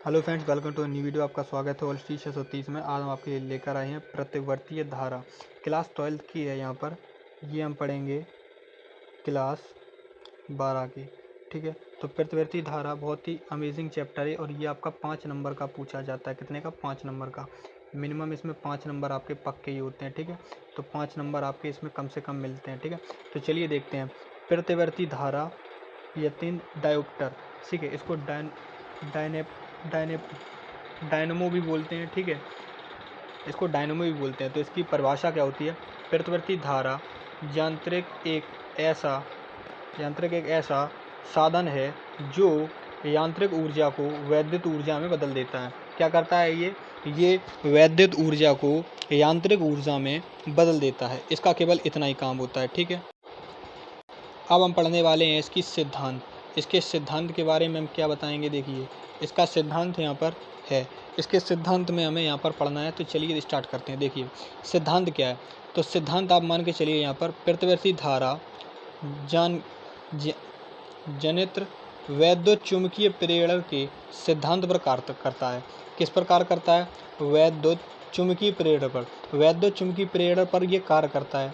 Hello friends, welcome to new video. आपका स्वागत है OLC 630 में। आज हम आपके लिए लेकर आए हैं प्रतिवर्तीय धारा। क्लास 12 की है यहाँ पर। ये हम पढ़ेंगे क्लास 12 की। ठीक है, तो प्रतिवर्ती धारा बहुत ही अमेजिंग चैप्टर है और ये आपका 5 नंबर का पूछा जाता है। कितने का? 5 नंबर का। मिनिमम इसमें 5 नंबर आपके पक्के ही होते हैं। ठीक है, तो 5 नंबर आपके इसमें कम से कम मिलते हैं। ठीक है, तो चलिए देखते हैं। प्रतिवर्ती धारा या 3 डायोप्टर। ठीक है, इसको डायनेमो भी बोलते हैं। ठीक है, इसको डायनेमो भी बोलते हैं। तो इसकी परिभाषा क्या होती है? प्रतिवर्ती धारा यांत्रिक एक ऐसा साधन है जो यांत्रिक ऊर्जा को वैद्युत ऊर्जा में बदल देता है। क्या करता है ये वैद्युत ऊर्जा को यांत्रिक ऊर्जा में बदल देता है। इसका केवल इतना ही काम होता है। ठीक है, अब हम पढ़ने वाले हैं इसकी सिद्धांत। इसके सिद्धांत के बारे में हम क्या बताएंगे? देखिए, इसका सिद्धांत यहाँ पर है। इसके सिद्धांत में हमें यहाँ पर पढ़ना है, तो चलिए स्टार्ट करते हैं। देखिए, सिद्धांत क्या है? तो सिद्धांत आप मान के चलिए यहाँ पर प्रतिवर्ती धारा जनित्र वैद्युत चुंबकीय प्रेरण के सिद्धांत पर कार्य करता है। किस प्रकार करता है? वैद्युत चुंबकीय प्रेरण पर। वैद्युत चुंबकीय प्रेरण पर यह कार्य करता है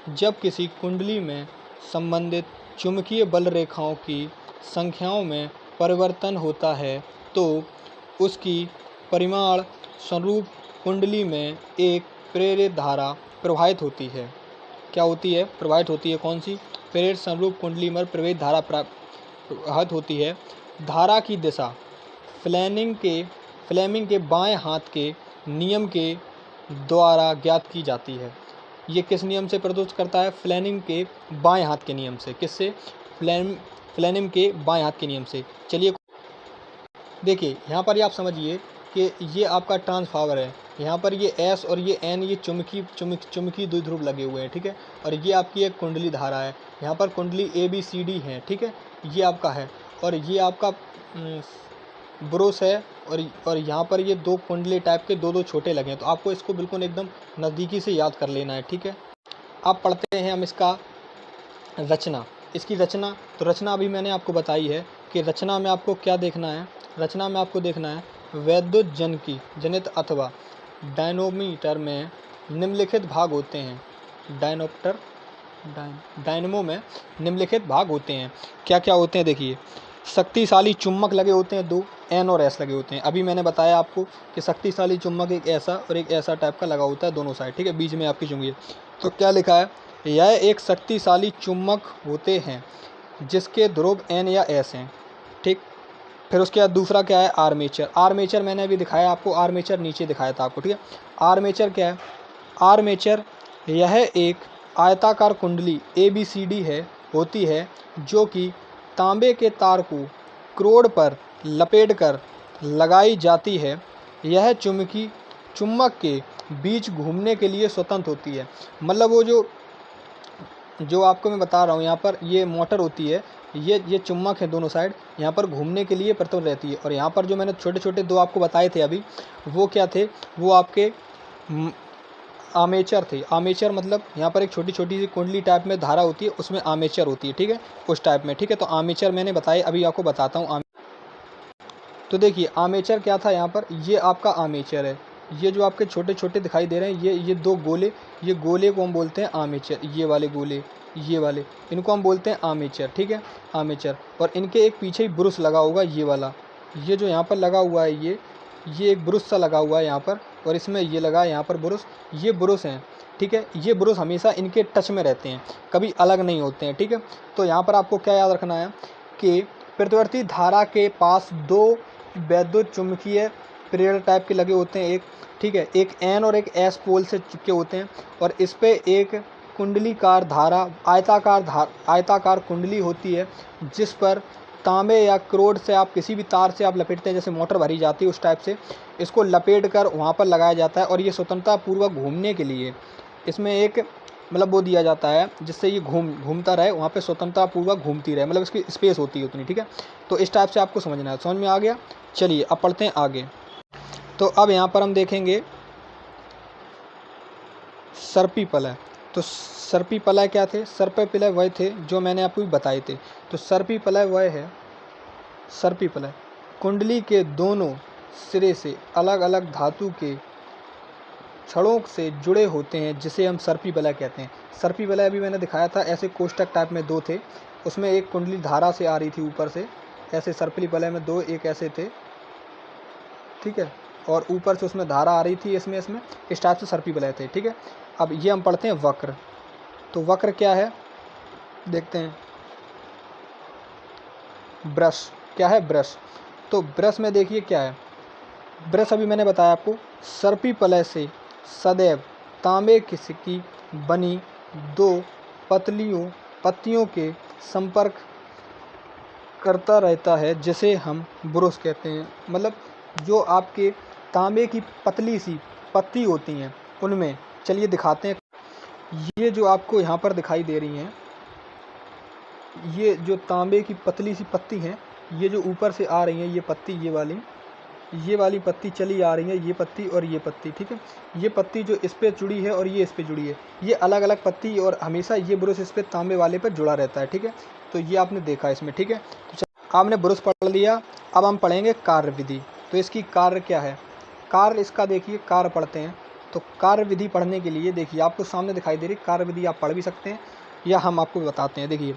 जब किसी कुंडली में संबंधित चुंबकीय बल रेखाओं की संख्याओं में परिवर्तन होता है तो उसकी परिमाण स्वरूप कुंडली में एक प्रेरित धारा प्रवाहित होती है। क्या होती है? प्रवाहित होती है। कौन सी? प्रेरित स्वरूप कुंडली में प्रवाहित धारा प्रवाहित होती है। धारा की दिशा फ्लेमिंग के बाएं हाथ के नियम के द्वारा ज्ञात की जाती है। ये किस नियम से प्रदत्त करता है? फ्लेमिंग के बाएं हाथ के नियम से। किससे? फ्लेमिंग के बाएं हाथ के नियम से। चलिए देखिए, यहाँ पर आप समझिए कि ये आपका ट्रांसफार्मर है। यहाँ पर ये S और ये N, ये चुंबकीय द्विध्रुव लगे हुए हैं। ठीक है, और ये आपकी एक कुंडली धारा है। यहाँ पर कुंडली ABCD है। ठीक है, ये आपका है और ये आपका ब्रुश है और यहाँ पर ये दो कुंडली टाइप के दो छोटे लगे हैं। तो आपको इसको बिल्कुल एकदम नज़दीकी से याद कर लेना है। ठीक है, अब पढ़ते हैं हम इसका रचना। इसकी रचना, तो रचना अभी मैंने आपको बताई है कि रचना में आपको क्या देखना है। रचना में आपको देखना है वैद्युत जनित अथवा डायनोमीटर में निम्नलिखित भाग होते हैं। डायनमो में निम्नलिखित भाग होते हैं। क्या क्या होते हैं? देखिए, शक्तिशाली चुम्बक लगे होते हैं, 2 N और S लगे होते हैं। अभी मैंने बताया आपको कि शक्तिशाली चुम्बक एक ऐसा और एक ऐसा टाइप का लगा होता है दोनों साइड। ठीक है, बीच में आपकी चुंबकीय। तो क्या लिखा है? यह एक शक्तिशाली चुम्बक होते हैं जिसके ध्रुव N या S हैं। ठीक, फिर उसके बाद दूसरा क्या है? आर्मेचर। आर्मेचर मैंने अभी दिखाया आपको, आर्मेचर नीचे दिखाया था आपको। ठीक है, आर्मेचर क्या है? आर्मेचर यह एक आयताकार कुंडली ABCD होती है जो कि तांबे के तार को क्रोड पर लपेटकर लगाई जाती है। यह चुम्बक के बीच घूमने के लिए स्वतंत्र होती है। मतलब वो जो आपको मैं बता रहा हूँ, यहाँ पर ये मोटर होती है, ये चुम्बक है दोनों साइड, यहाँ पर घूमने के लिए प्रतुल रहती है। और यहाँ पर जो मैंने छोटे छोटे दो आपको बताए थे अभी, वो क्या थे? वो आपके आर्मेचर थे। आर्मेचर मतलब यहाँ पर एक छोटी छोटी सी कुंडली टाइप में धारा होती है, उसमें आर्मेचर होती है। ठीक है, उस टाइप में। ठीक है, तो आर्मेचर मैंने बताए, अभी आपको बताता हूँ। तो देखिए, आर्मेचर क्या था यहाँ पर? ये आपका आर्मेचर है। ये जो आपके छोटे छोटे दिखाई दे रहे हैं, ये दो गोले, ये गोले को हम बोलते हैं आर्मेचर। ये वाले गोले, ये वाले, इनको हम बोलते हैं आर्मेचर। ठीक है, आर्मेचर। और इनके एक पीछे ही ब्रुश लगा होगा, ये वाला, ये जो यहाँ पर लगा हुआ है, ये एक ब्रुश सा लगा हुआ है यहाँ पर, और इसमें ये लगा है यहाँ पर ब्रुश। ये ब्रुश हैं। ठीक है, ये ब्रुश हमेशा इनके टच में रहते हैं, कभी अलग नहीं होते हैं। ठीक है, तो यहाँ पर आपको क्या याद रखना है कि प्रतिवर्ती धारा के पास 2 वैद्युत चुंबकीय प्रेरण टाइप के लगे होते हैं एक। ठीक है, एक N और एक S पोल से चिपके होते हैं और इस पे एक कुंडलीकार धारा आयताकार कुंडली होती है जिस पर तांबे या क्रोड से आप किसी भी तार से आप लपेटते हैं, जैसे मोटर भरी जाती है उस टाइप से इसको लपेट कर वहाँ पर लगाया जाता है। और ये स्वतंत्रता पूर्वक घूमने के लिए इसमें एक मतलब वो दिया जाता है जिससे ये घूमता रहे, वहाँ पे स्वतंत्रता पूर्वक घूमती रहे, मतलब इसकी स्पेस होती है उतनी। ठीक है, तो इस टाइप से आपको समझना है। समझ में आ गया? चलिए अब पढ़ते हैं आगे। तो अब यहाँ पर हम देखेंगे सर्पिपलय। तो सर्पिपलय क्या थे? सर्पिपलय वह थे जो मैंने आपको बताए थे। तो सर्पिपलय वह है, सर्पिपलय कुंडली के दोनों सिरे से अलग अलग धातु के छड़ों से जुड़े होते हैं, जिसे हम सर्पी वलय कहते हैं। सर्पी वलय अभी मैंने दिखाया था, ऐसे कोष्टक टाइप में 2 थे, उसमें एक कुंडली धारा से आ रही थी ऊपर से, ऐसे सर्पिली वलय में 2 एक ऐसे थे, ठीक है, और ऊपर से उसमें धारा आ रही थी, इसमें इस टाइप से सर्पी वलय थे, ठीक है। अब ये हम पढ़ते हैं वक्र। तो वक्र क्या है देखते हैं। ब्रश क्या है, ब्रश। तो ब्रश में देखिए क्या है, ब्रश अभी मैंने बताया आपको, सर्पी वलय से सदैव तांबे की बनी 2 पत्तियों के संपर्क करता रहता है, जिसे हम ब्रश कहते हैं। मतलब जो आपके तांबे की पतली सी पत्ती होती हैं उनमें, चलिए दिखाते हैं। ये जो आपको यहाँ पर दिखाई दे रही हैं, ये जो तांबे की पतली सी पत्ती हैं, ये जो ऊपर से आ रही हैं, ये पत्ती, ये वाली पत्ती चली आ रही है, ये पत्ती और ये पत्ती, ठीक है। ये पत्ती जो इस पे जुड़ी है और ये इस पे जुड़ी है, ये अलग अलग पत्ती, और हमेशा ये ब्रश इस पे तांबे वाले पर जुड़ा रहता है, ठीक है। तो ये आपने देखा इसमें, ठीक है। तो आपने ब्रश पढ़ लिया, अब हम पढ़ेंगे कार्य विधि। तो इसकी कार्य क्या है, कार्य इसका देखिए, कार्य पढ़ते हैं। तो कार्य विधि पढ़ने के लिए देखिए आपको सामने दिखाई दे रही कार्य विधि, आप पढ़ भी सकते हैं या हम आपको बताते हैं। देखिए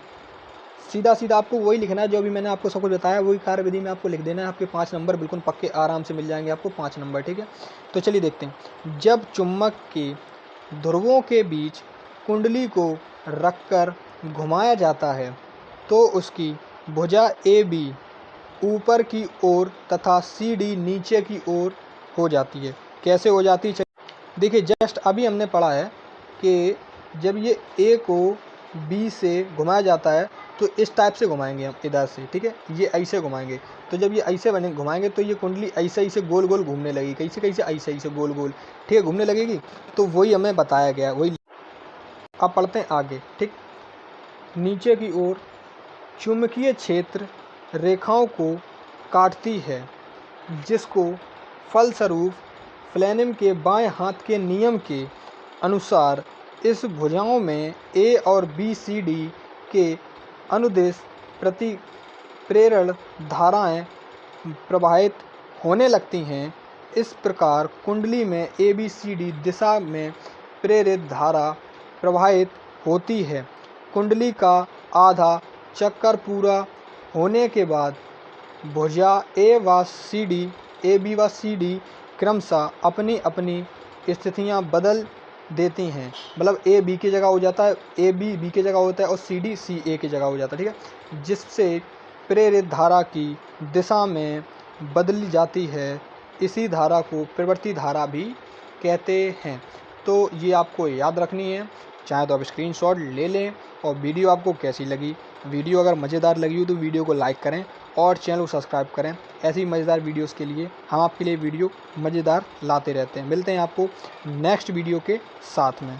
सीधा आपको वही लिखना है जो भी मैंने आपको सब कुछ बताया, वही कार्य विधि में आपको लिख देना है। आपके 5 नंबर बिल्कुल पक्के आराम से मिल जाएंगे आपको, 5 नंबर, ठीक है। तो चलिए देखते हैं। जब चुम्बक के ध्रुवों के बीच कुंडली को रखकर घुमाया जाता है तो उसकी भुजा AB ऊपर की ओर तथा CD नीचे की ओर हो जाती है। कैसे हो जाती है, देखिए जस्ट अभी हमने पढ़ा है कि जब ये A को B से घुमाया जाता है तो इस टाइप से घुमाएंगे हम इधर से, ठीक है, ये ऐसे घुमाएंगे। तो जब ये ऐसे बने घुमाएंगे तो ये कुंडली ऐसे ऐसे गोल गोल घूमने लगेगी, कैसे ऐसे ऐसे गोल गोल, ठीक है, घूमने लगेगी। तो वही हमें बताया गया, वही। अब पढ़ते हैं आगे, ठीक। नीचे की ओर चुंबकीय क्षेत्र रेखाओं को काटती है, जिसको फलस्वरूप फ्लेमिंग के बाएं हाथ के नियम के अनुसार इस भुजाओं में A और B C D के अनुदेश प्रति प्रेरण धाराएं प्रवाहित होने लगती हैं। इस प्रकार कुंडली में ABCD दिशा में प्रेरित धारा प्रवाहित होती है। कुंडली का आधा चक्कर पूरा होने के बाद भुजा AB व CD क्रमशः अपनी अपनी स्थितियां बदल देती हैं। मतलब A B की जगह हो जाता है, AB B की जगह होता है और CD A की जगह हो जाता है, ठीक है, जिससे प्रेरित धारा की दिशा में बदली जाती है। इसी धारा को प्रवृत्ति धारा भी कहते हैं। तो ये आपको याद रखनी है, चाहे तो आप स्क्रीनशॉट ले लें। और वीडियो आपको कैसी लगी, वीडियो अगर मज़ेदार लगी हो तो वीडियो को लाइक करें और चैनल को सब्सक्राइब करें। ऐसी मज़ेदार वीडियोस के लिए हम आपके लिए वीडियो मज़ेदार लाते रहते हैं। मिलते हैं आपको नेक्स्ट वीडियो के साथ में।